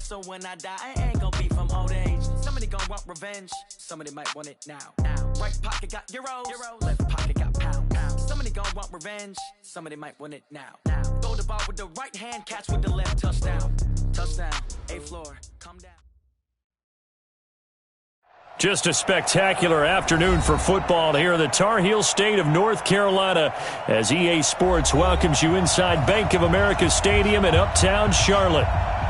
So when I die, I ain't gonna be from old age. Somebody gonna want revenge, somebody might want it now. Right pocket got euros, left pocket got pounds. Somebody gonna want revenge, somebody might want it now. Throw the ball with the right hand, catch with the left, touchdown. Touchdown, A floor, come down. Just a spectacular afternoon for football here in the Tar Heel state of North Carolina as EA Sports welcomes you inside Bank of America Stadium in uptown Charlotte.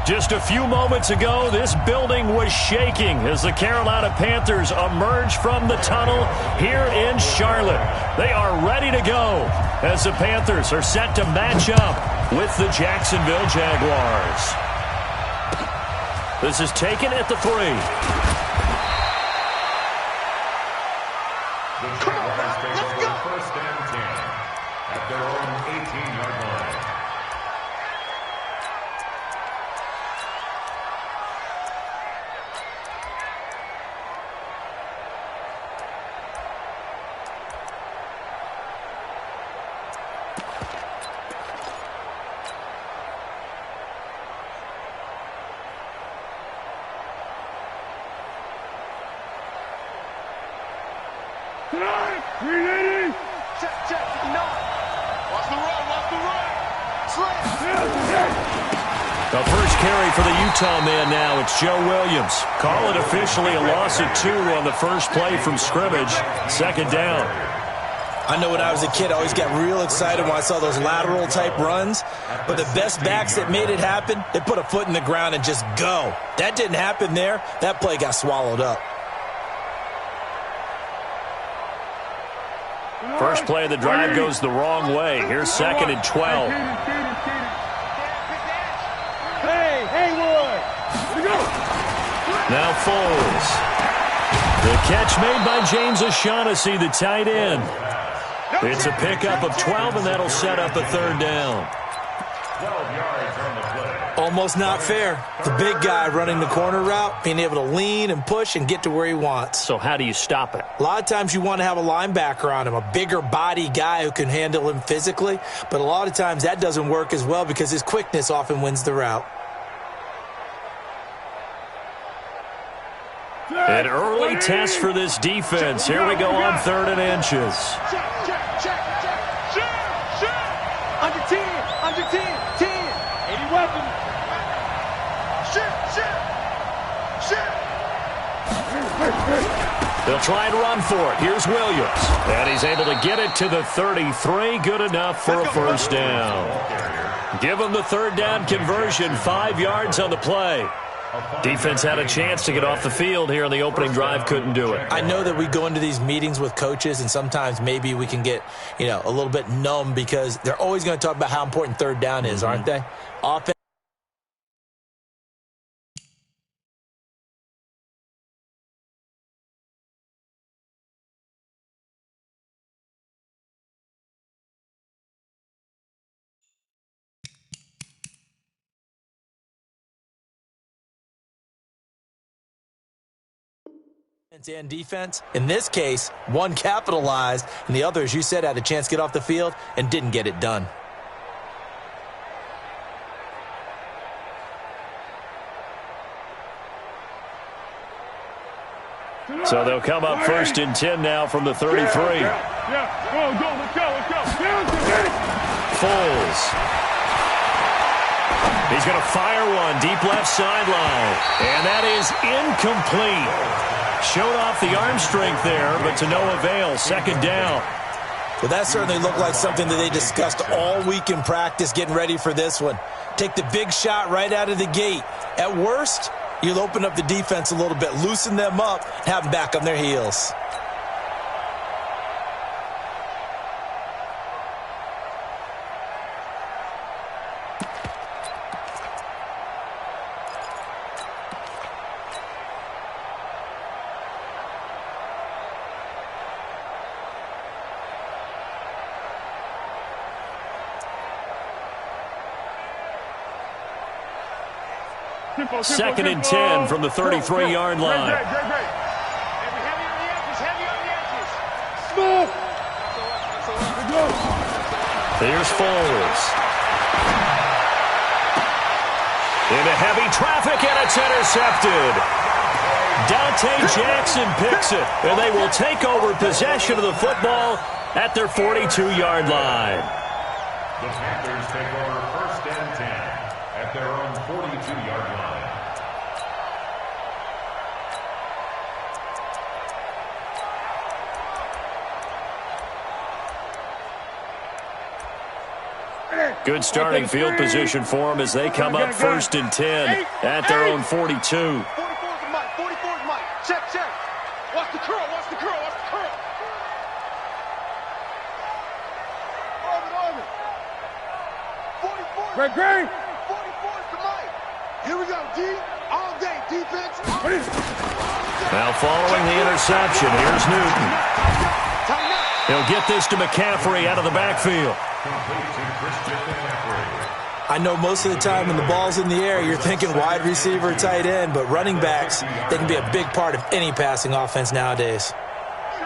Just a few moments ago, this building was shaking as the Carolina Panthers emerge from the tunnel here in Charlotte. They are ready to go as the Panthers are set to match up with the Jacksonville Jaguars. This is taken at the 3. Come on, let's go. First and 10 at their own 18-yard line. Check, no. Watch the run. The first carry for the Utah man now, it's Joe Williams. Call it officially a loss of 2 on the first play from scrimmage. Second down. I know when I was a kid, I always got real excited when I saw those lateral-type runs. But the best backs that made it happen, they put a foot in the ground and just go. That didn't happen there. That play got swallowed up. First play of the drive goes the wrong way. Here's 2nd and 12. Now Foles. The catch made by James O'Shaughnessy, the tight end. It's a pickup of 12, and that'll set up a third down. 12 yards on the play. Almost not fair. The big guy running the corner route, being able to lean and push and get to where he wants. So how do you stop it? A lot of times you want to have a linebacker on him, a bigger body guy who can handle him physically. But a lot of times that doesn't work as well because his quickness often wins the route. An early test for this defense. Here we go on 3rd and inches. Check. Under 10. 10. 80 weapons. They'll try and run for it. Here's Williams. And he's able to get it to the 33. Good enough for a first down. Give him the third down conversion. 5 yards on the play. Defense had a chance to get off the field here on the opening drive. Couldn't do it. I know that we go into these meetings with coaches, and sometimes maybe we can get, a little bit numb because they're always going to talk about how important third down is, aren't they? Offense. And defense. In this case, one capitalized, and the other, as you said, had a chance to get off the field and didn't get it done. So they'll come up 1st and 10 now from the 33. Let's go. Foles. He's going to fire one deep left sideline. And that is incomplete. Showed off the arm strength there, but to no avail. 2nd down. Well, that certainly looked like something that they discussed all week in practice getting ready for this one. Take the big shot right out of the gate. At worst, you'll open up the defense a little bit, loosen them up, have them back on their heels. Second and 10 from the 33-yard line. Heavy on the edges. Smooth. Here's Foles. Into heavy traffic, and it's intercepted. Dante Jackson picks it, and they will take over possession of the football at their 42-yard line. The Panthers take over 1st and 10 at their own 42-yard line. Good starting field position for them as they come up 1st and 10 at their own 42. 44's Mike. 44's Mike. Check. Watch the curl. Arm it. 44. Great. 44's to Mike. Here we go, D. All day defense. Now following the interception, here's Newton. He'll get this to McCaffrey out of the backfield. I know most of the time when the ball's in the air, you're thinking wide receiver, tight end, but running backs, they can be a big part of any passing offense nowadays.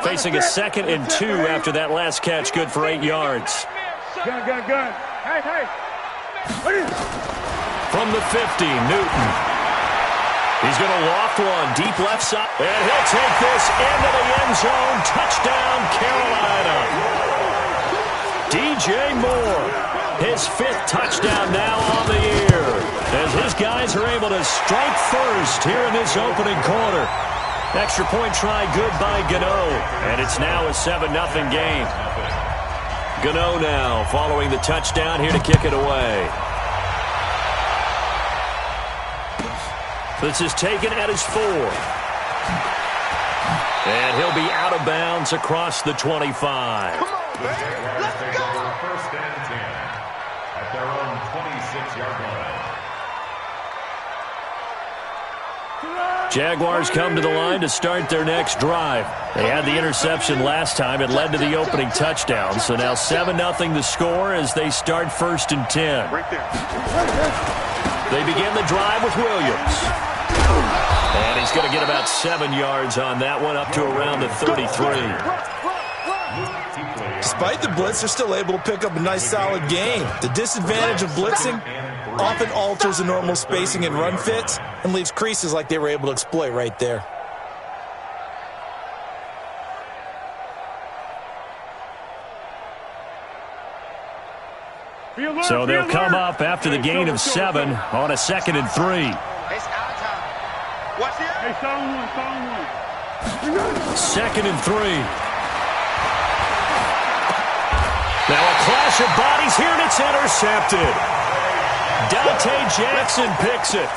Facing a 2nd and 2 after that last catch, good for 8 yards. Good. Hey. From the 50, Newton. He's going to loft one deep left side, and he'll take this into the end zone. Touchdown, Carolina. DJ Moore, his 5th touchdown now on the year, as his guys are able to strike first here in this opening quarter. Extra point try good by Gano, and it's now a 7-0 game. Gano now following the touchdown here to kick it away. This is taken at his 4. And he'll be out of bounds across the 25. The Jaguars take over 1st and 10 at their own 26-yard line. Jaguars come to the line to start their next drive. They had the interception last time. It led to the opening touchdown. So now 7-0 the score as they start 1st and 10. They begin the drive with Williams. And he's going to get about 7 yards on that one, up to around the 33. Despite the blitz, they're still able to pick up a nice, solid gain. The disadvantage of blitzing often alters the normal spacing and run fits and leaves creases like they were able to exploit right there. So they'll come up after the gain of 7 on a 2nd and 3. Watch the air. Hey, phone one. 2nd and 3. Now a clash of bodies here, and it's intercepted. Dante Jackson picks it.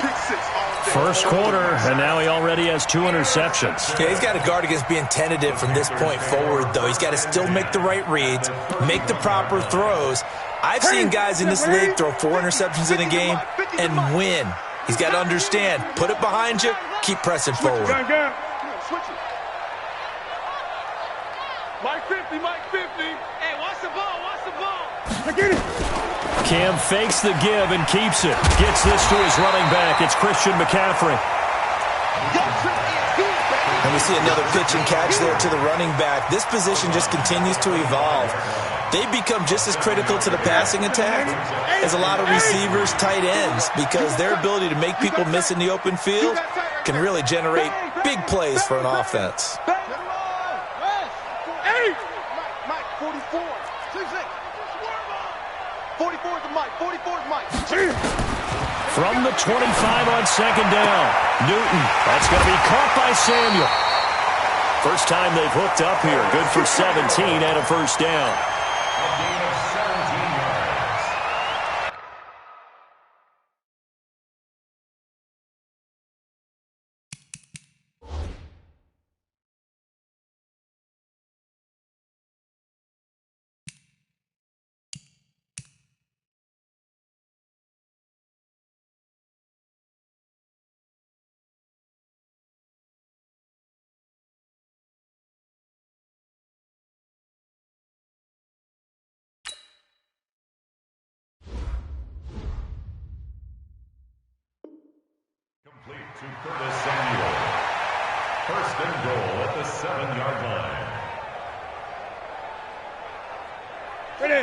First quarter, and now he already has 2 interceptions. Yeah, he's got to guard against being tentative from this point forward, though. He's got to still make the right reads, make the proper throws. I've seen guys in this league throw 4 interceptions in a game and win. He's got to understand, put it behind you, keep pressing forward. Switch it. Mike 50. Hey, watch the ball. Get it. Cam fakes the give and keeps it. Gets this to his running back. It's Christian McCaffrey. And we see another pitch and catch there to the running back. This position just continues to evolve. They become just as critical to the passing attack as a lot of receivers, tight ends, because their ability to make people miss in the open field can really generate big plays for an offense. Mike, 44. 44's the Mike. From the 25 on 2nd down. Newton, that's going to be caught by Samuel. First time they've hooked up here. Good for 17 and a 1st down. A gain of 17 yards. Complete to Curtis Samuel. 1st and goal at the 7-yard line. Ready.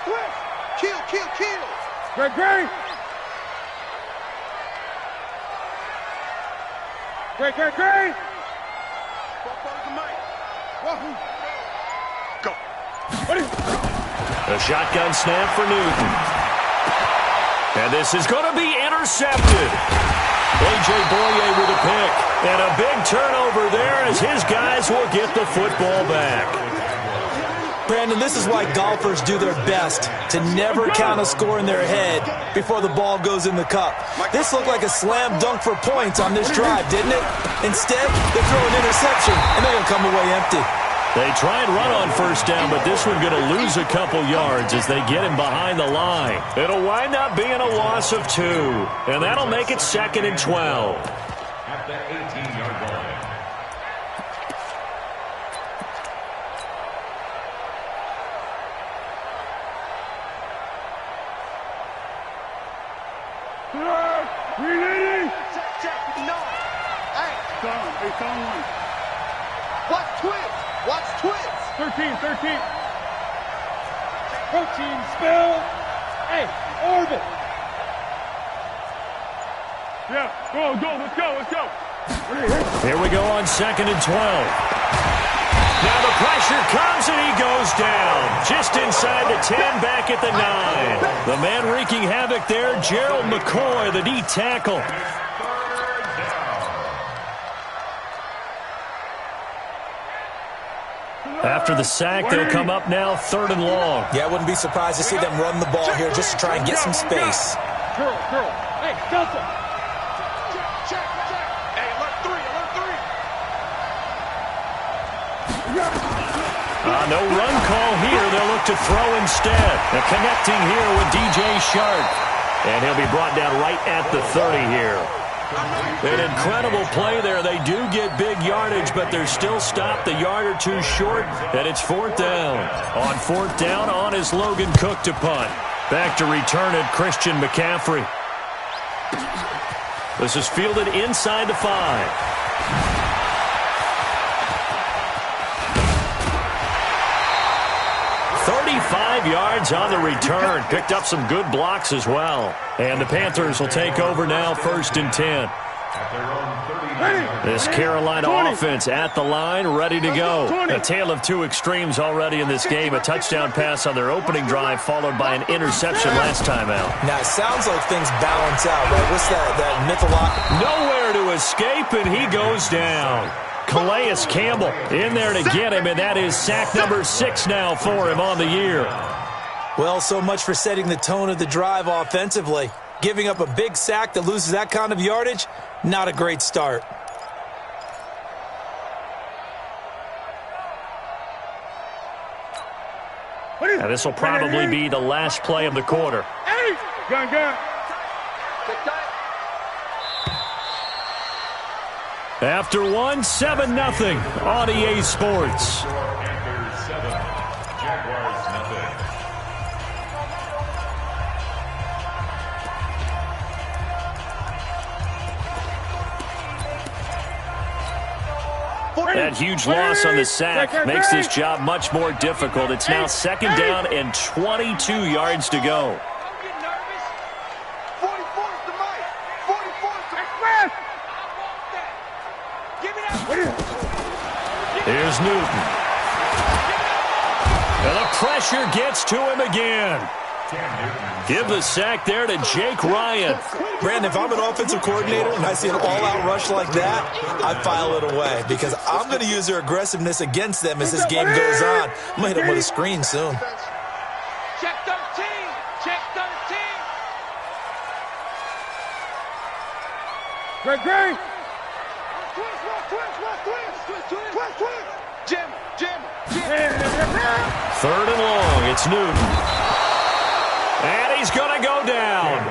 Switch. Kill. kills. Great. Go. A shotgun snap for Newton. And this is going to be intercepted. A.J. Boye with a pick. And a big turnover there as his guys will get the football back. Brandon, this is why golfers do their best to never count a score in their head before the ball goes in the cup. This looked like a slam dunk for points on this drive, didn't it? Instead, they throw an interception, and they're going to come away empty. They try and run on first down, but this one going to lose a couple yards as they get him behind the line. It'll wind up being a loss of 2, and that'll make it 2nd and 12. At the 18-yard line. Check. No. Hey. It's on one. Watch twins. 13. Protein spill. Hey, orbit. Yeah, let's go. Here we go on 2nd and 12. Now the pressure comes and he goes down. Just inside the 10, back at the 9. The man wreaking havoc there, Gerald McCoy, the D tackle. After the sack, they'll come up now 3rd and long. Yeah, I wouldn't be surprised to see them run the ball here just to try and get some space. Girl. Hey, Delta. Check. Hey, alert 3. No run call here. They'll look to throw instead. They're connecting here with DJ Sharp. And he'll be brought down right at the 30 here. An incredible play there. They do get big yardage, but they're still stopped a yard or 2 short, and it's 4th down. On 4th down, on is Logan Cook to punt. Back to return it, Christian McCaffrey. This is fielded inside the 5. 35 yards on the return. Picked up some good blocks as well. And the Panthers will take over now 1st and 10. This Carolina offense at the line, ready to go. A tale of 2 extremes already in this game. A touchdown pass on their opening drive, followed by an interception last time out. Now, it sounds like things balance out, right? What's that mythological? Nowhere to escape, and he goes down. Calais Campbell in there to get him, and that is sack number 6 now for him on the year. Well, so much for setting the tone of the drive offensively. Giving up a big sack that loses that kind of yardage, not a great start. Now, this will probably be the last play of the quarter. Gun. After 1, 7-0 on EA Sports. Panthers 7, Jaguars nothing. That huge loss on the sack makes this job much more difficult. It's now 2nd down and 22 yards to go. Don't get nervous. 44's the mic. 44's the express. I want that. Give me that. Here's Newton. And the pressure gets to him again. Give the sack there to Jake Ryan. Brandon, if I'm an offensive coordinator and I see an all-out rush like that, I file it away because I'm going to use their aggressiveness against them as this game goes on. I'm going to hit them with a screen soon. Check 13. Check 13. Great. Twins. Jim. 3rd and long. It's Newton. And he's going to go down.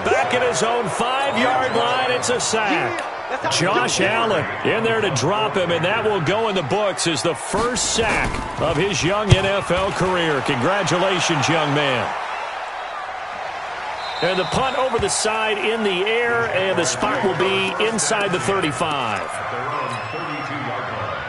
Back at his own 5-yard line, it's a sack. Josh Allen in there to drop him, and that will go in the books as the first sack of his young NFL career. Congratulations, young man. And the punt over the side in the air, and the spot will be inside the 35. At their own 32-yard line.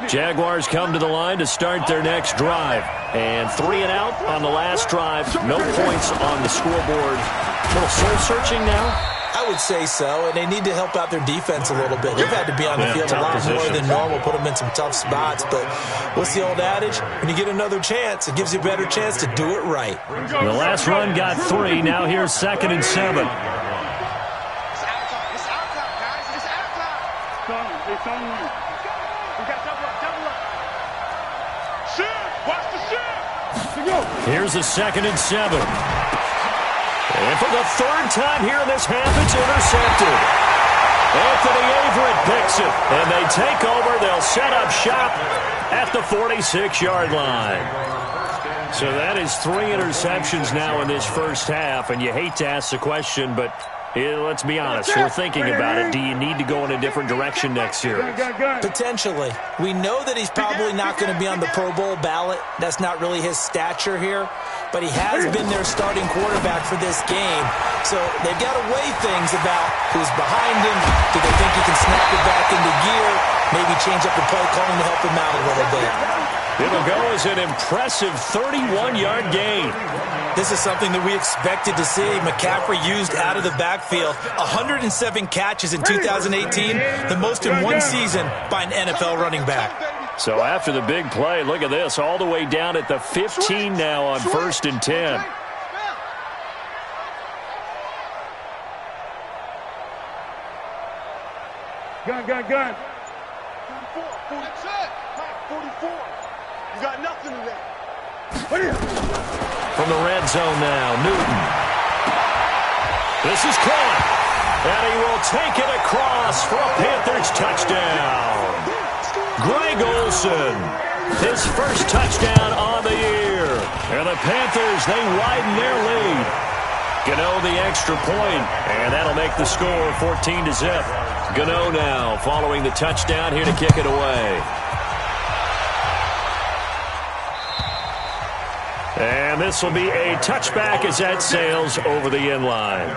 Jaguars come to the line to start their next drive. And 3 and out on the last drive. No points on the scoreboard. A little soul-searching now? I would say so, and they need to help out their defense a little bit. They've had to be on the field a lot more than normal, put them in some tough spots. But what's the old adage? When you get another chance, it gives you a better chance to do it right. The last run got 3. Now here's 2nd and 7. Here's a 2nd and 7. And for the 3rd time here in this half, it's intercepted. Anthony Averett picks it, and they take over. They'll set up shop at the 46-yard line. So that is 3 interceptions now in this first half, and you hate to ask the question, but let's be honest. We're thinking about it. Do you need to go in a different direction next year? Potentially. We know that he's probably not going to be on the Pro Bowl ballot. That's not really his stature here. But he has been their starting quarterback for this game. So they've got to weigh things about who's behind him. Do they think he can snap it back into gear? Maybe change up the play calling to help him out a little bit. It'll go as an impressive 31-yard gain. This is something that we expected to see. McCaffrey used out of the backfield. 107 catches in 2018, the most in one season by an NFL running back. So after the big play, look at this, all the way down at the 15 now on 1st and 10. Gun. 44. That's it. 44. You got nothing in there. From the red zone now, Newton. This is caught. And he will take it across for a Panthers touchdown. Greg Olsen, his first touchdown on the year. And the Panthers, they widen their lead. Gano the extra point, and that'll make the score 14-0. Gano now following the touchdown here to kick it away. And this will be a touchback as that sails over the end line.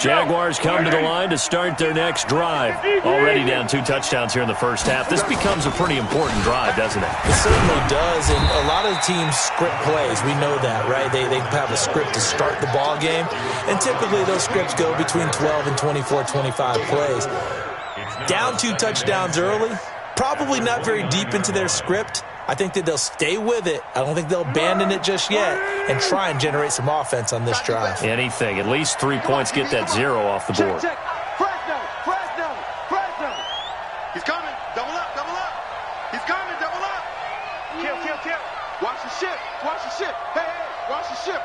Jaguars come to the line to start their next drive. Already down 2 touchdowns here in the first half. This becomes a pretty important drive, doesn't it? It certainly does, and a lot of teams script plays. We know that, right? They have a script to start the ball game, and typically those scripts go between 12 and 24, 25 plays. Down 2 touchdowns early, probably not very deep into their script. I think that they'll stay with it. I don't think they'll abandon it just yet and try and generate some offense on this drive. Anything. At least 3 points, get that 0 off the board. Check. Fresno. He's coming. Double up. He's coming. Double up. Kill. Watch the ship. Hey, watch the ship.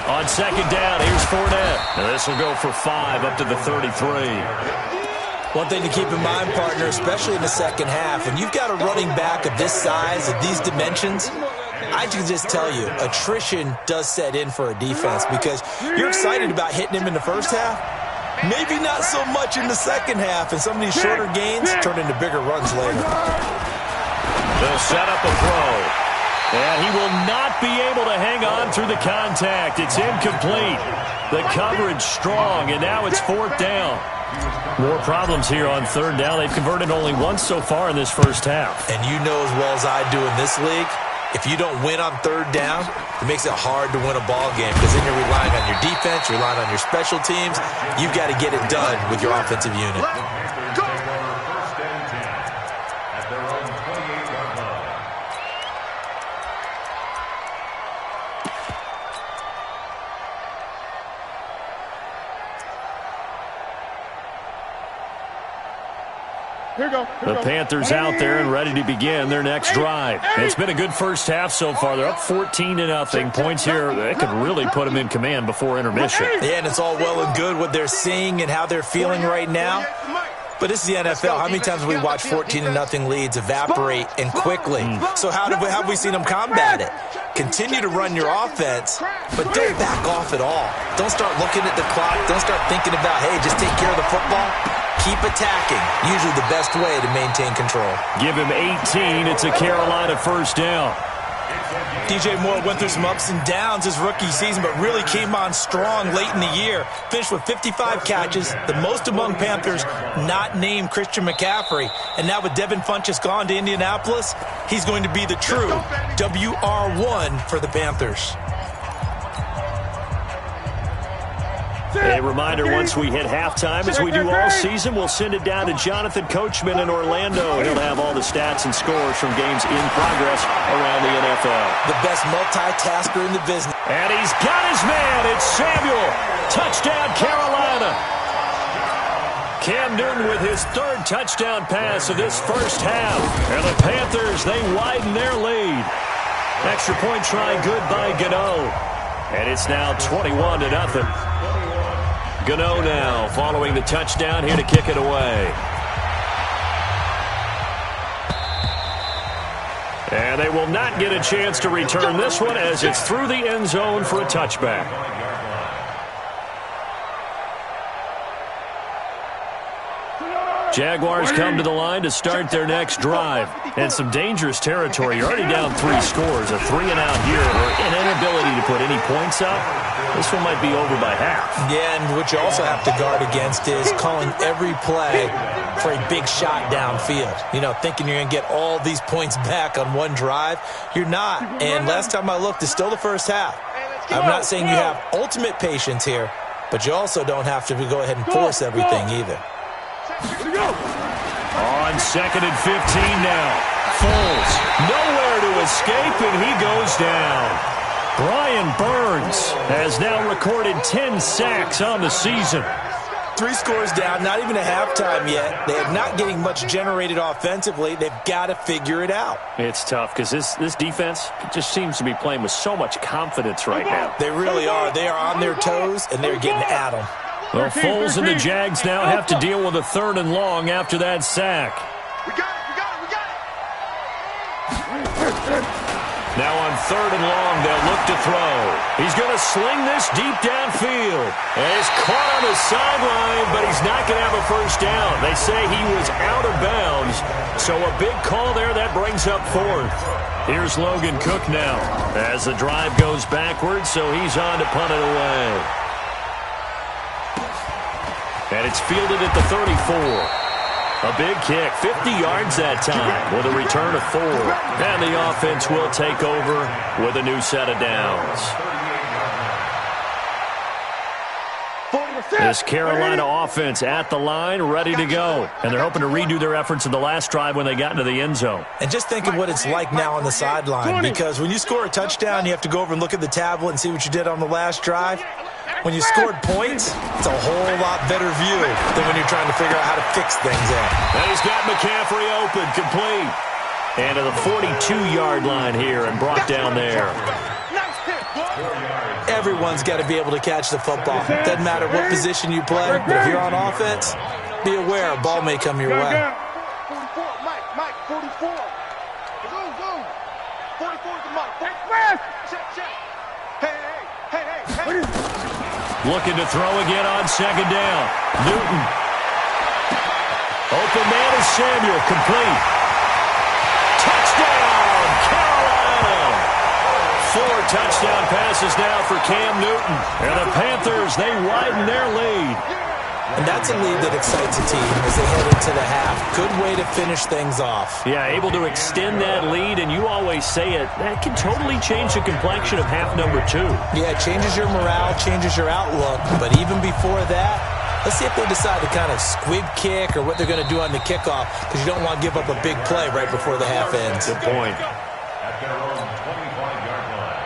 On 2nd down, here's Fournette. Now this will go for 5 up to the 33. One thing to keep in mind, partner, especially in the second half, when you've got a running back of this size, of these dimensions, I can just tell you, attrition does set in for a defense because you're excited about hitting him in the first half. Maybe not so much in the second half, and some of these shorter gains turn into bigger runs later. They'll set up a throw. And he will not be able to hang on through the contact. It's incomplete. The coverage strong, and now it's 4th down. More problems here on 3rd down. They've converted only once so far in this first half. And you know as well as I do in this league, if you don't win on 3rd down, it makes it hard to win a ball game because then you're relying on your defense, you're relying on your special teams. You've got to get it done with your offensive unit. The Panthers out there and ready to begin their next drive. It's been a good first half so far. They're up 14-0. Points here, they could really put them in command before intermission. Yeah, and it's all well and good what they're seeing and how they're feeling right now. But this is the NFL. How many times have we watched 14-0 leads evaporate and quickly? So how have we seen them combat it? Continue to run your offense, but don't back off at all. Don't start looking at the clock. Don't start thinking about, hey, just take care of the football. Keep attacking. Usually the best way to maintain control. Give him 18. It's a Carolina 1st down. DJ Moore went through some ups and downs his rookie season, but really came on strong late in the year. Finished with 55 catches, the most among Panthers not named Christian McCaffrey. And now with Devin Funchess gone to Indianapolis, he's going to be the true WR1 for the Panthers. A reminder, once we hit halftime, as we do all season, we'll send it down to Jonathan Coachman in Orlando. He'll have all the stats and scores from games in progress around the NFL. The best multitasker in the business. And he's got his man. It's Samuel. Touchdown, Carolina. Cam Newton with his third touchdown pass of this first half. And the Panthers, they widen their lead. Extra point try good by Gano. And it's now 21-0. Gano now following the touchdown, here to kick it away. And they will not get a chance to return this one as it's through the end zone for a touchback. Jaguars come to the line to start their next drive. And some dangerous territory. You're already down 3 scores, a 3-and-out here, or an inability to put any points up. This one might be over by half. Yeah, and what you also have to guard against is calling every play for a big shot downfield. You know, thinking you're going to get all these points back on one drive. You're not. And last time I looked, it's still the first half. I'm not saying you have ultimate patience here, but you also don't have to go ahead and force everything either. On 2nd and 15 now. Foles nowhere to escape, and he goes down. Brian Burns has now recorded 10 sacks on the season. 3 scores down, not even a halftime yet. They are not getting much generated offensively. They've got to figure it out. It's tough because this defense just seems to be playing with so much confidence right now. They really are. They are on their toes, and they're getting at them. Well, Foles and the Jags now have to deal with a 3rd and long after that sack. We got it, we got it, we got it. Now on 3rd and long, they'll look to throw. He's going to sling this deep downfield. And he's caught on the sideline, but he's not going to have a first down. They say he was out of bounds, so a big call there that brings up 4th. Here's Logan Cook now as the drive goes backwards, so he's on to punt it away. And it's fielded at the 34. A big kick, 50 yards that time with a return of 4. And the offense will take over with a new set of downs. This Carolina offense at the line, ready to go. And they're hoping to redo their efforts in the last drive when they got into the end zone. And just think of what it's like now on the sideline, because when you score a touchdown, you have to go over and look at the tablet and see what you did on the last drive. When you scored points, it's a whole lot better view than when you're trying to figure out how to fix things out. And he's got McCaffrey open, complete. And to the 42-yard line here and brought down there. Everyone's got to be able to catch the football. Doesn't matter what position you play, but if you're on offense, be aware a ball may come your way. 44, Mike, 44. Zoom. 44 is the Mike. Check. Hey. Looking to throw again on 2nd down. Newton. Open man is Samuel. Complete. Touchdown, Carolina. 4 touchdown passes now for Cam Newton. And the Panthers, they widen their lead. And that's a lead that excites a team as they head into the half. Good way to finish things off. Yeah, able to extend that lead, and you always say it, that can totally change the complexion of half number 2. Yeah, it changes your morale, changes your outlook. But even before that, let's see if they decide to kind of squib kick or what they're going to do on the kickoff, because you don't want to give up a big play right before the half ends. Good point. At their own 25-yard line.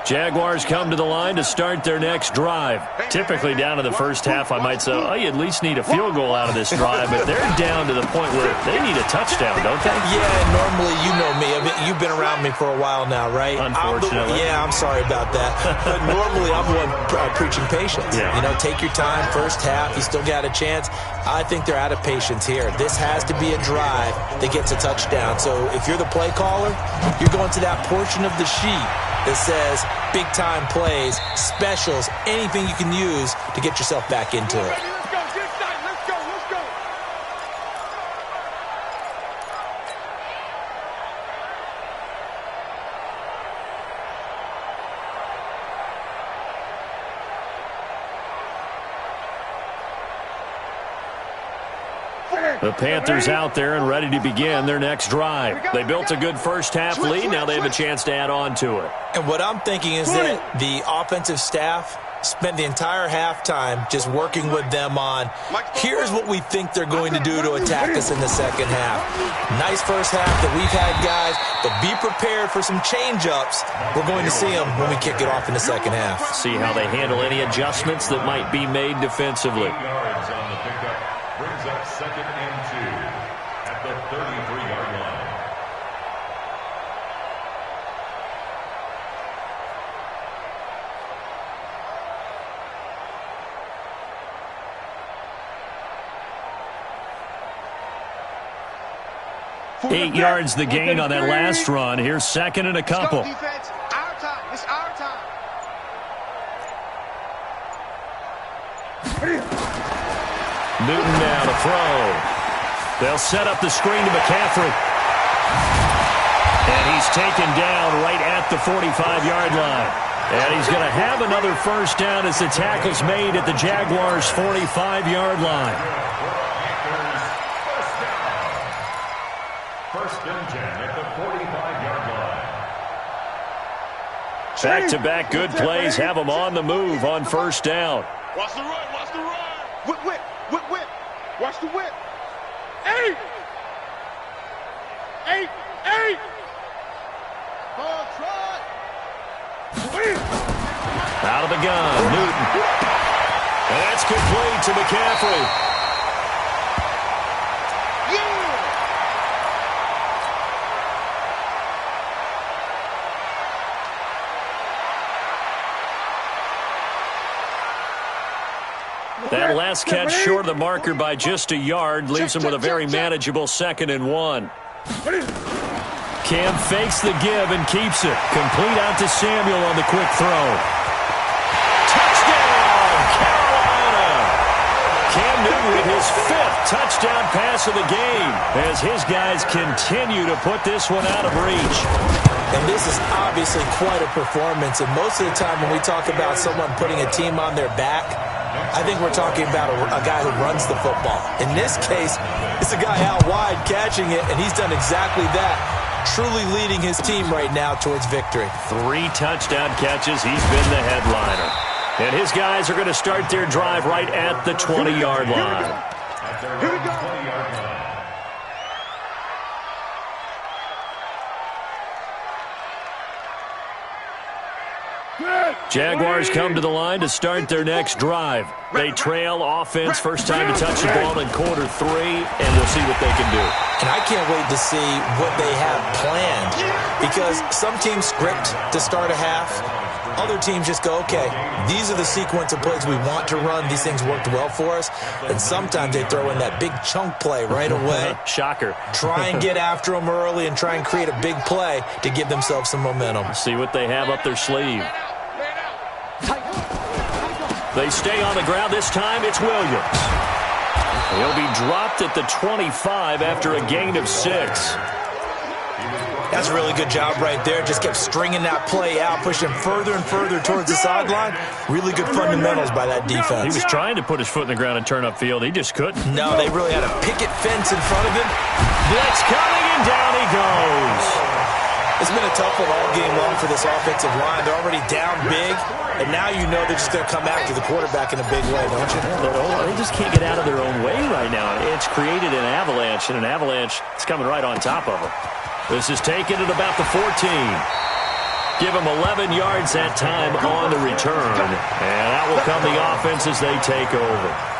Jaguars come to the line to start their next drive. Typically down to the first half, I might say, oh, you at least need a field goal out of this drive, but they're down to the point where they need a touchdown, don't they? Yeah, normally, you know me. I mean, you've been around me for a while now, right? Unfortunately. I'm sorry about that. But normally, I'm the one preaching patience. Yeah. You know, take your time, first half, you still got a chance. I think they're out of patience here. This has to be a drive that gets a touchdown. So if you're the play caller, you're going to that portion of the sheet that says big-time plays, specials, anything you can use to get yourself back into it. The Panthers out there and ready to begin their next drive. They built a good first-half lead. Now they have a chance to add on to it. And what I'm thinking is that the offensive staff spent the entire halftime just working with them on, here's what we think they're going to do to attack us in the second half. Nice first half that we've had, guys, but be prepared for some change-ups. We're going to see them when we kick it off in the second half. See how they handle any adjustments that might be made defensively. 8 yards on the pickup. Brings up 2nd and 2 at the 33-yard line. Eight yards the gain on that last run. Here's 2nd and a couple. Let's go, defense. Our time. It's our time. Newton now to throw. They'll set up the screen to McCaffrey. And he's taken down right at the 45-yard line. And he's going to have another first down as the tackle's made at the Jaguars' 45-yard line. First and 10 at the 45-yard line. Back-to-back good plays have them on the move on first down. Watch the run. Watch the run. Whip, whip, whip, whip. Watch the whip. 8. 8. 8. Ball trot. Out of the gun, Newton. And that's complete to McCaffrey. That last catch short of the marker by just a yard leaves him with a very manageable 2nd and 1. Cam fakes the give and keeps it. Complete out to Samuel on the quick throw. Touchdown, Carolina! Cam Newton with his 5th touchdown pass of the game as his guys continue to put this one out of reach. And this is obviously quite a performance. And most of the time when we talk about someone putting a team on their back, I think we're talking about a guy who runs the football. In this case, it's a guy out wide catching it, and he's done exactly that, truly leading his team right now towards victory. 3 touchdown catches. He's been the headliner. And his guys are going to start their drive right at the 20-yard line. Here we go. 20-yard line. Jaguars come to the line to start their next drive. They trail offense, first time to touch the ball in quarter 3, and we'll see what they can do. And I can't wait to see what they have planned, because some teams script to start a half. Other teams just go, okay, these are the sequence of plays we want to run. These things worked well for us. And sometimes they throw in that big chunk play right away. Shocker. Try and get after them early and try and create a big play to give themselves some momentum. See what they have up their sleeve. They stay on the ground. This time it's Williams. He'll be dropped at the 25 after a gain of 6. That's a really good job right there. Just kept stringing that play out, pushing further and further towards the sideline. Really good fundamentals by that defense. He was trying to put his foot in the ground and turn upfield. He just couldn't. No, they really had a picket fence in front of him. Blitz coming, and down he goes. It's been a tough one all game long for this offensive line. They're already down big, and now you know they're just going to come after the quarterback in a big way, don't you? They just can't get out of their own way right now. It's created an avalanche, and an avalanche is coming right on top of them. This is taken at about the 14. Give them 11 yards that time on the return. And out will come the offense as they take over.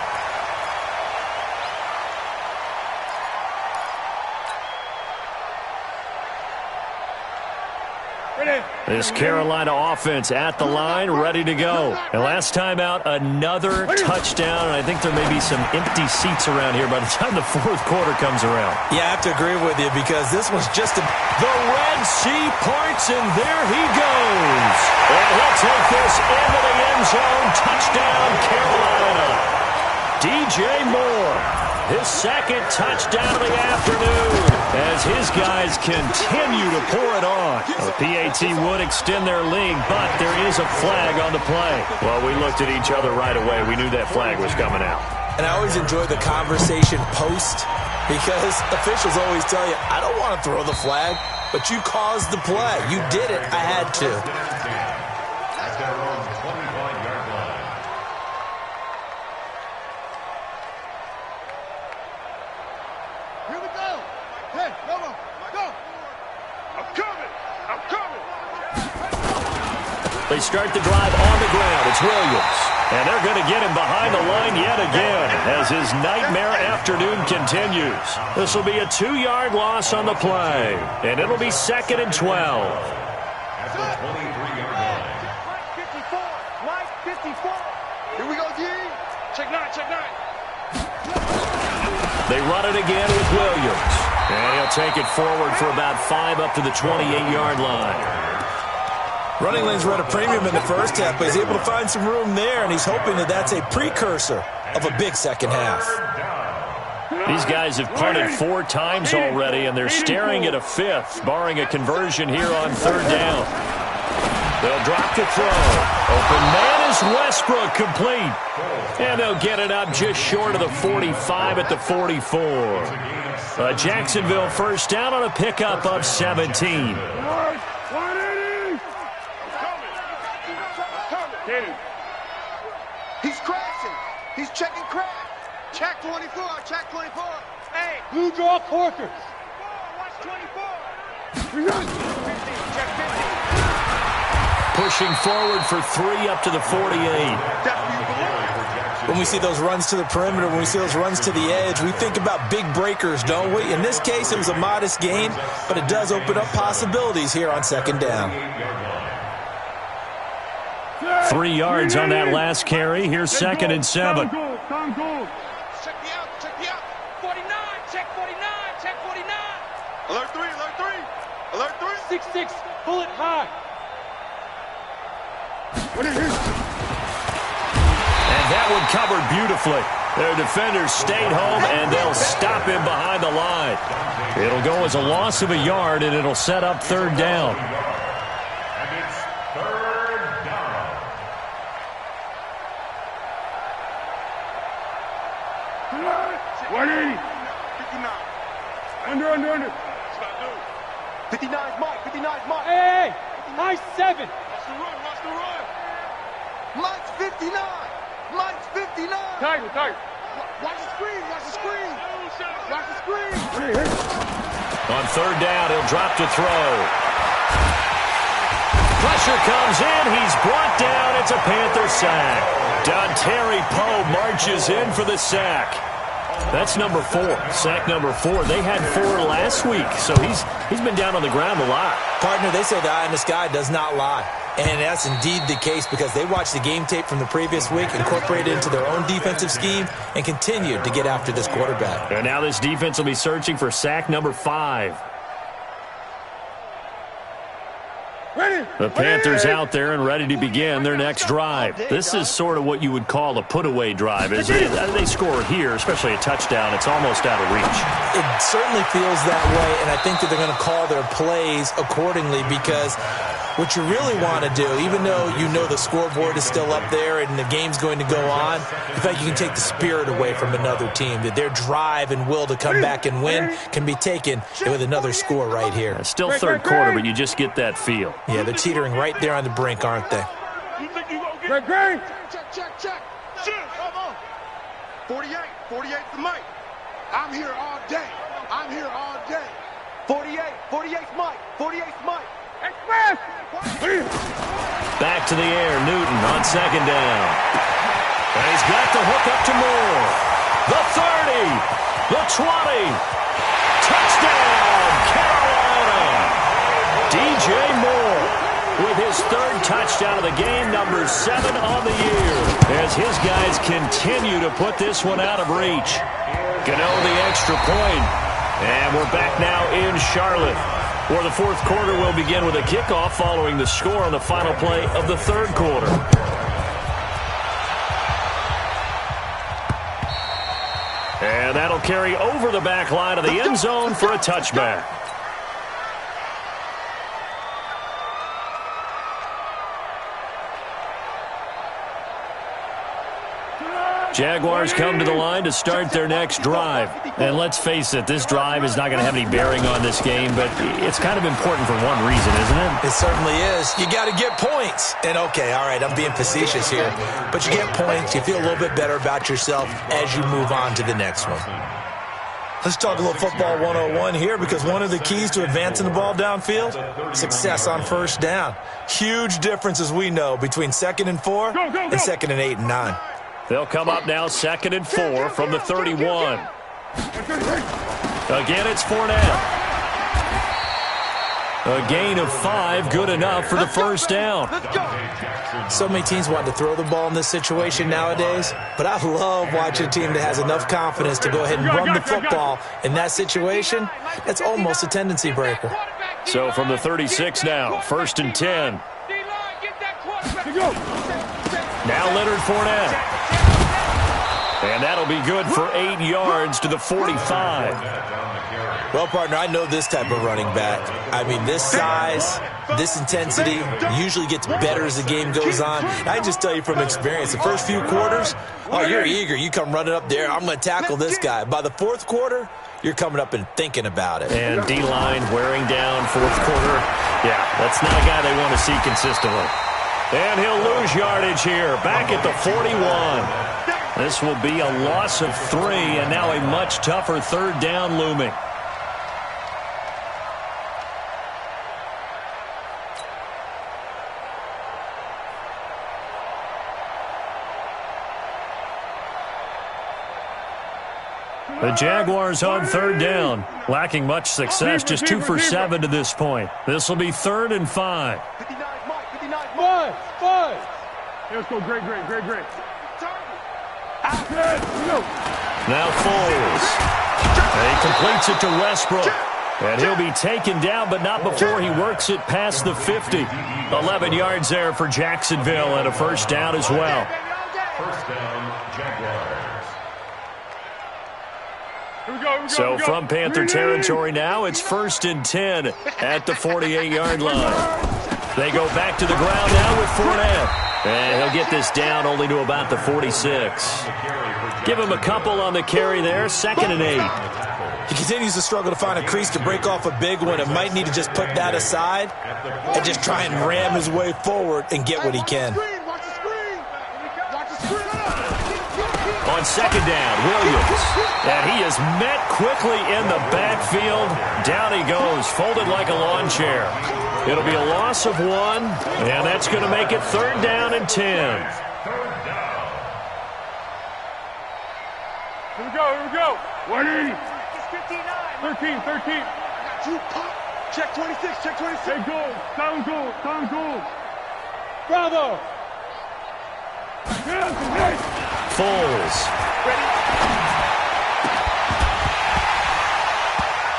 This Carolina offense at the line, ready to go. And last time out, another touchdown. And I think there may be some empty seats around here by the time the 4th quarter comes around. Yeah, I have to agree with you because this was just a... The Red Sea parts, and there he goes. And he'll take this into the end zone. Touchdown, Carolina. DJ Moore. his second touchdown of the afternoon as his guys continue to pour it on. The PAT would extend their lead, but there is a flag on the play. Well, we looked at each other right away. We knew that flag was coming out. And I always enjoy the conversation post because officials always tell you, I don't want to throw the flag, but you caused the play. You did it. I had to. At their own 25-yard line. Here we go. Hey, come on. Go. I'm coming. I'm coming. They start the drive on the ground. It's Williams. And they're going to get him behind the line yet again as his nightmare afternoon continues. This will be a 2-yard loss on the play. And it'll be 2nd and 12. At the 23-yard line. Mike 54. Mike 54. Here we go, D. Check 9. Check 9. They run it again with Williams. And he'll take it forward for about 5 up to the 28-yard line. Running lanes were at a premium in the first half, but he's able to find some room there, and he's hoping that that's a precursor of a big second half. These guys have punted 4 times already, and they're staring at a 5th, barring a conversion here on 3rd down. They'll drop to throw. Open man is Westbrook, complete. And they'll get it up just short of the 45 at the 44. Jacksonville first down on a pickup of 17. He's crashing. He's checking crash. Check 24. Check 24. Hey. Blue draw Corkers. Watch 24. 50. Check 50. Pushing forward for 3 up to the 48. When we see those runs to the perimeter, when we see those runs to the edge, we think about big breakers, don't we? In this case, it was a modest gain, but it does open up possibilities here on 2nd down. 3 yards on that last carry. Here's 2nd and 7. Check the out. Check the out. 49. Check 49. Check 49. Alert 3. Alert 3. Alert 3. 6-6. Bullet high. And that one covered beautifully. Their defenders stayed home, and they'll stop him behind the line. It'll go as a loss of a yard, and it'll set up 3rd down. And it's 3rd down. Under. 59's Mike. 59's Mike. Hey. Nice 7. Watch the run. Watch the run. Mike's 59. Mike's 59. Tiger. Watch the screen. Watch the screen. Watch the screen. On 3rd down, he'll drop to throw. Pressure comes in. He's brought down. It's a Panther sack. Dontari Poe marches in for the sack. That's number 4. Sack number 4. They had 4 last week, so he's been down on the ground a lot. Partner, they say the eye in the sky does not lie. And that's indeed the case because they watched the game tape from the previous week, incorporated it into their own defensive scheme, and continued to get after this quarterback. And now this defense will be searching for sack number 5. The Panthers out there and ready to begin their next drive. This is sort of what you would call a put-away drive. As they score here, especially a touchdown, it's almost out of reach. It certainly feels that way, and I think that they're going to call their plays accordingly because what you really want to do, even though you know the scoreboard is still up there and the game's going to go on, in fact, you can take the spirit away from another team, that their drive and will to come back and win can be taken with another score right here. It's still 3rd quarter, but you just get that feel. Yeah, they're teetering right there on the brink, aren't they? Greg. Check. Shoot. Come on. 48 to Mike. I'm here all day. 48's Mike. 48's Mike. Express. Back to the air, Newton on 2nd down. And he's got the hook up to Moore. The 30, the 20. Touchdown, Carolina. DJ Moore with his 3rd touchdown of the game, number 7 on the year, as his guys continue to put this one out of reach. Gano the extra point. And we're back now in Charlotte, where the 4th quarter will begin with a kickoff following the score on the final play of the 3rd quarter. And that'll carry over the back line of the end zone for a touchback. Jaguars come to the line to start their next drive. And let's face it, this drive is not going to have any bearing on this game, but it's kind of important for one reason, isn't it? It certainly is. You got to get points. And okay, all right, I'm being facetious here, but you get points, you feel a little bit better about yourself as you move on to the next one. Let's talk a little football 101 here, because one of the keys to advancing the ball downfield, success on first down. Huge difference, as we know, between 2nd and 4 and 2nd and 8 and 9. They'll come up now 2nd and 4 from the 31. Again, it's Fournette. A gain of 5, good enough for the first down. So many teams want to throw the ball in this situation nowadays, but I love watching a team that has enough confidence to go ahead and run the football in that situation. It's almost a tendency breaker. So from the 36 now, 1st and 10. Now Leonard Fournette. And that'll be good for 8 yards to the 45. Well, partner, I know this type of running back. I mean, this size, this intensity usually gets better as the game goes on. I just tell you from experience, the first few quarters, oh, you're eager. You come running up there, I'm going to tackle this guy. By the 4th quarter, you're coming up and thinking about it. And D-line wearing down 4th quarter. Yeah, that's not a guy they want to see consistently. And he'll lose yardage here, back at the 41. This will be a loss of 3, and now a much tougher 3rd down looming. The Jaguars on 3rd down, lacking much success, just 2 for 7 to this point. This will be 3rd and 5. 59, Mike, 59, Mike. 5. Let's go, great. Now Foles. He completes it to Westbrook. And he'll be taken down, but not before he works it past the 50. 11 yards there for Jacksonville, and a first down as well. First down, Jaguars. So from Panther territory now, it's 1st and 10 at the 48-yard line. They go back to the ground now with Fournette. And he'll get this down only to about the 46. Give him a couple on the carry there, 2nd and 8. He continues to struggle to find a crease to break off a big one and might need to just put that aside and just try and ram his way forward and get what he can. On 2nd down, Williams. And he is met quickly in the backfield. Down he goes, folded like a lawn chair. It'll be a loss of 1, and that's going to make it 3rd down and 10. Here we go. 180. 13. I got you. Check 26. Hey, goal. Down goal. Bravo. Foles.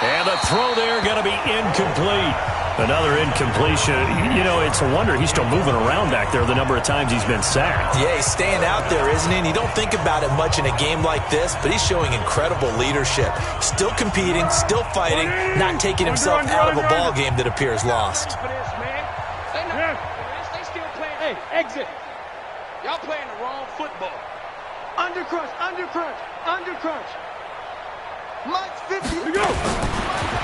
And the throw there going to be incomplete. Another incompletion. You know, it's a wonder he's still moving around back there the number of times he's been sacked. Yeah, he's staying out there, isn't he? And you don't think about it much in a game like this, but he's showing incredible leadership. Still competing, still fighting, not taking himself out of a ball game that appears lost. They still playing. Hey, exit. Y'all playing the wrong football. Undercrunch. Mike's 50. Go.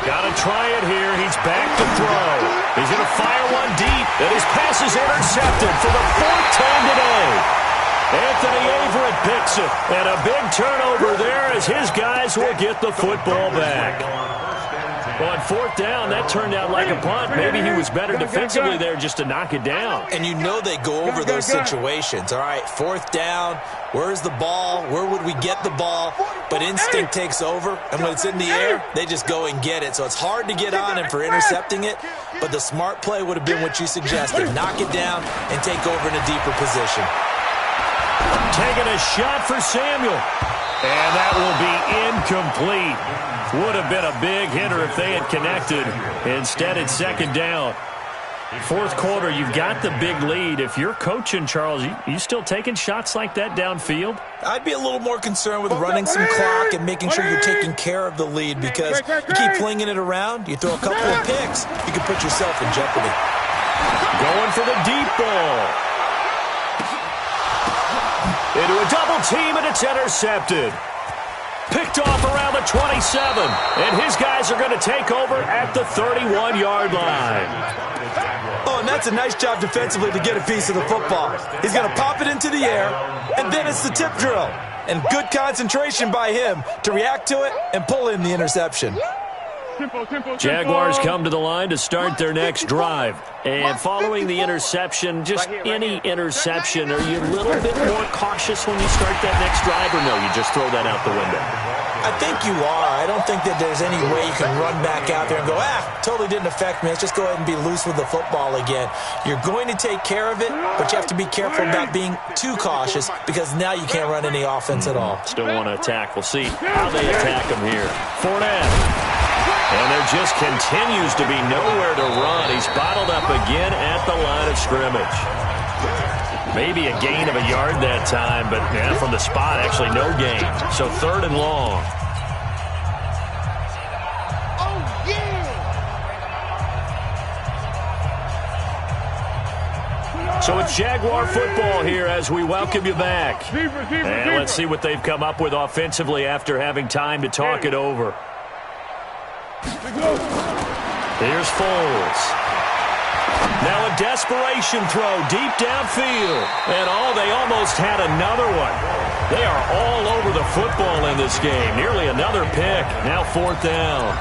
Got to try it here. He's back to throw. He's going to fire one deep, and his pass is intercepted for the 4th time today. Anthony Averett picks it, and a big turnover there as his guys will get the football back. On 4th down, that turned out like a punt. Maybe he was better defensively there just to knock it down. And you know they go over those situations. All right, 4th down, where's the ball? Where would we get the ball? But instinct takes over, and when it's in the air, they just go and get it. So it's hard to get on him for intercepting it, but the smart play would have been what you suggested. Knock it down and take over in a deeper position. Taking a shot for Samuel. And that will be incomplete. Would have been a big hitter if they had connected. Instead, it's 2nd down. Fourth quarter, you've got the big lead. If you're coaching, Charles, you still taking shots like that downfield? I'd be a little more concerned with running some clock and making sure you're taking care of the lead, because you keep flinging it around, you throw a couple of picks, you can put yourself in jeopardy. Going for the deep ball. Into a double team, and it's intercepted. Picked off around the 27, and his guys are going to take over at the 31-yard line. Oh, and that's a nice job defensively to get a piece of the football. He's going to pop it into the air, and then it's the tip drill. And good concentration by him to react to it and pull in the interception. Jaguars come to the line to start their next drive. And following the interception, just any interception, are you a little bit more cautious when you start that next drive, or no, you just throw that out the window? I think you are. I don't think that there's any way you can run back out there and go, totally didn't affect me. Let's just go ahead and be loose with the football again. You're going to take care of it, but you have to be careful about being too cautious, because now you can't run any offense at all. Still want to attack. We'll see how they attack him here. Fournette. And there just continues to be nowhere to run. He's bottled up again at the line of scrimmage. Maybe a gain of a yard that time, but from the spot, actually no gain. So 3rd and long. Oh, yeah! So it's Jaguar football here as we welcome you back. And let's see what they've come up with offensively after having time to talk it over. Here's Foles. Now a desperation throw deep downfield. And they almost had another one. They are all over the football in this game. Nearly another pick. Now 4th down.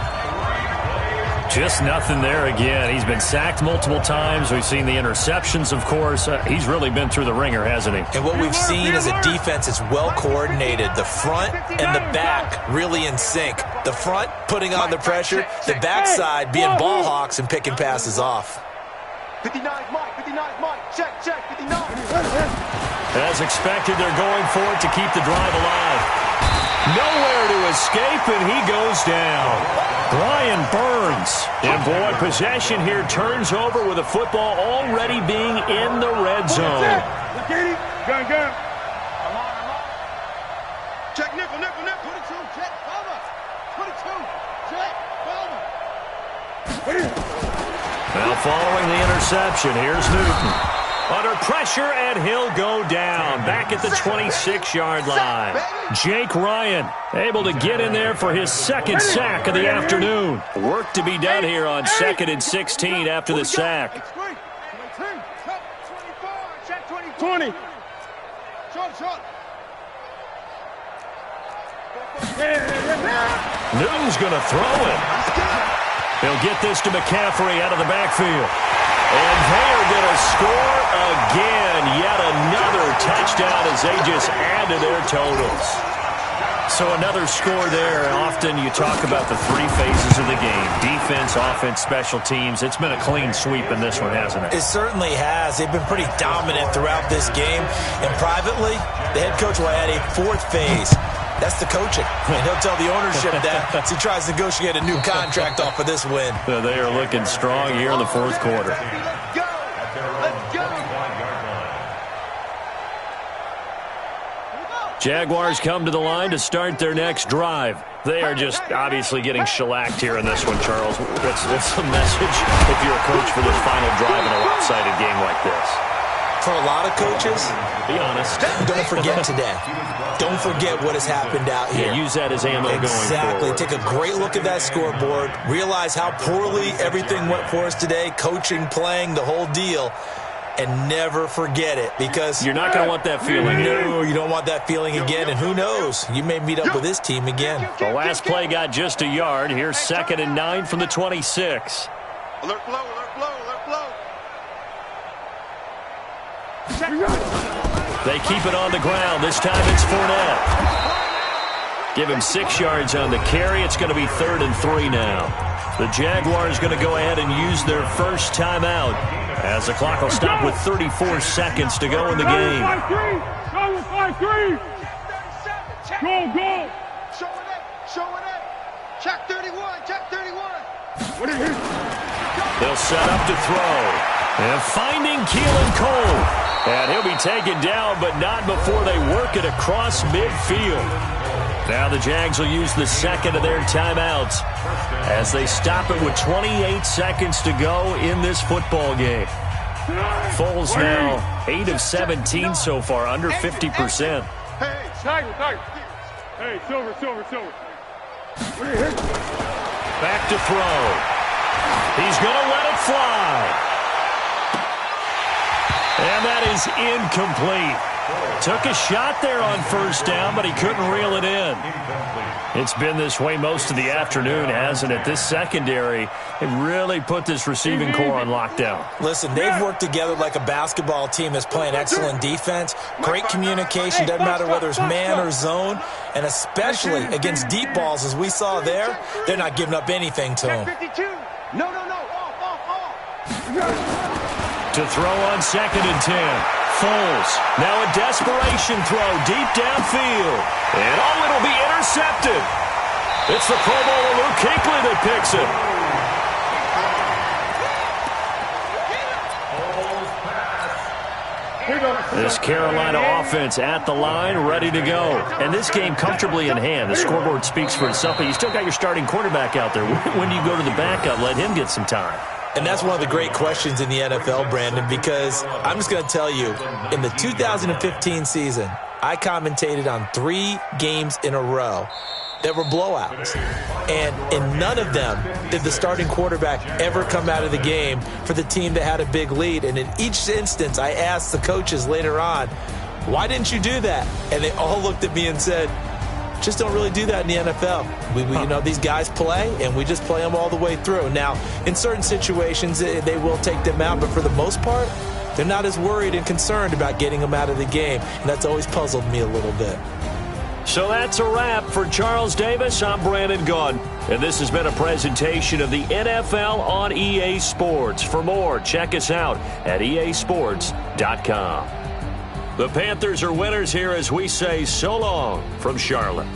Just nothing there again. He's been sacked multiple times. We've seen the interceptions, of course. He's really been through the ringer, hasn't he? And what we've seen is a defense that's well coordinated. The front and the back really in sync. The front putting on the pressure, the backside being ball hawks and picking passes off. 59 Mike, 59 Mike, check, 59. As expected, they're going for it to keep the drive alive. Nowhere to escape, and he goes down. Brian Burns. And, boy, possession here turns over with the football already being in the red zone. Gun. Come on. Check, nickel. 22, check, Palmer. 22, check, Palmer. Now, following the interception, here's Newton. Under pressure, and he'll go down. Back at the 26-yard line. Jake Ryan able to get in there for his 2nd sack of the afternoon. Work to be done here on 2nd and 16 after the sack. 20. Newton's going to throw it. He'll get this to McCaffrey out of the backfield. And they are going to score again. Yet another touchdown as they just add to their totals. So another score there. Often you talk about the 3 phases of the game. Defense, offense, special teams. It's been a clean sweep in this one, hasn't it? It certainly has. They've been pretty dominant throughout this game. And privately, the head coach will add a 4th phase. That's the coaching. And he'll tell the ownership that as he tries to negotiate a new contract off of this win. They are looking strong here in the 4th quarter. Let's go. Jaguars come to the line to start their next drive. They are just obviously getting shellacked here in this one, Charles. What's the message if you're a coach for this final drive in a lopsided game like this? For a lot of coaches, be honest, don't forget today. Don't forget what has happened out here. Yeah, use that as ammo going forward. Exactly. Take a great look at that scoreboard. Realize how poorly everything went for us today. Coaching, playing, the whole deal. And never forget it, because you're not going to want that feeling. No, you don't want that feeling again. And who knows? You may meet up with this team again. The last play got just a yard. Here's 2nd and 9 from the 26. Alert blow. They keep it on the ground. This time it's Fournette. Give him 6 yards on the carry. It's going to be 3rd and 3 now. The Jaguars going to go ahead and use their first timeout, as the clock will stop with 34 seconds to go in the game. 5-3. Go. Show it. Check 31. They'll set up to throw. And finding Keelan Cole. And he'll be taken down, but not before they work it across midfield. Now the Jags will use the second of their timeouts as they stop it with 28 seconds to go in this football game. Foles now 8 of 17 so far, under 50%. Hey, Tiger. Hey, Silver. Back to throw. He's going to let it fly. And that is incomplete. Took a shot there on first down, but he couldn't reel it in. It's been this way most of the afternoon, hasn't it? This secondary, it really put this receiving core on lockdown. Listen, they've worked together like a basketball team that's playing excellent defense, great communication, doesn't matter whether it's man or zone, and especially against deep balls, as we saw there, they're not giving up anything to them. No. Off. To throw on 2nd and 10. Foles. Now a desperation throw deep downfield. And it'll be intercepted. It's the Pro Bowler Luke Kuechly that picks it. This Carolina offense at the line, ready to go. And this game comfortably in hand. The scoreboard speaks for itself, but you still got your starting quarterback out there. When do you go to the backup? Let him get some time. And that's one of the great questions in the NFL, Brandon, because I'm just going to tell you, in the 2015 season, I commentated on 3 games in a row that were blowouts. And in none of them did the starting quarterback ever come out of the game for the team that had a big lead. And in each instance, I asked the coaches later on, why didn't you do that? And they all looked at me and said, just don't really do that in the NFL. You know, these guys play, and we just play them all the way through. Now, in certain situations, they will take them out, but for the most part, they're not as worried and concerned about getting them out of the game, and that's always puzzled me a little bit. So that's a wrap for Charles Davis. I'm Brandon Gaudin, and this has been a presentation of the NFL on EA Sports. For more, check us out at easports.com. The Panthers are winners here as we say so long from Charlotte.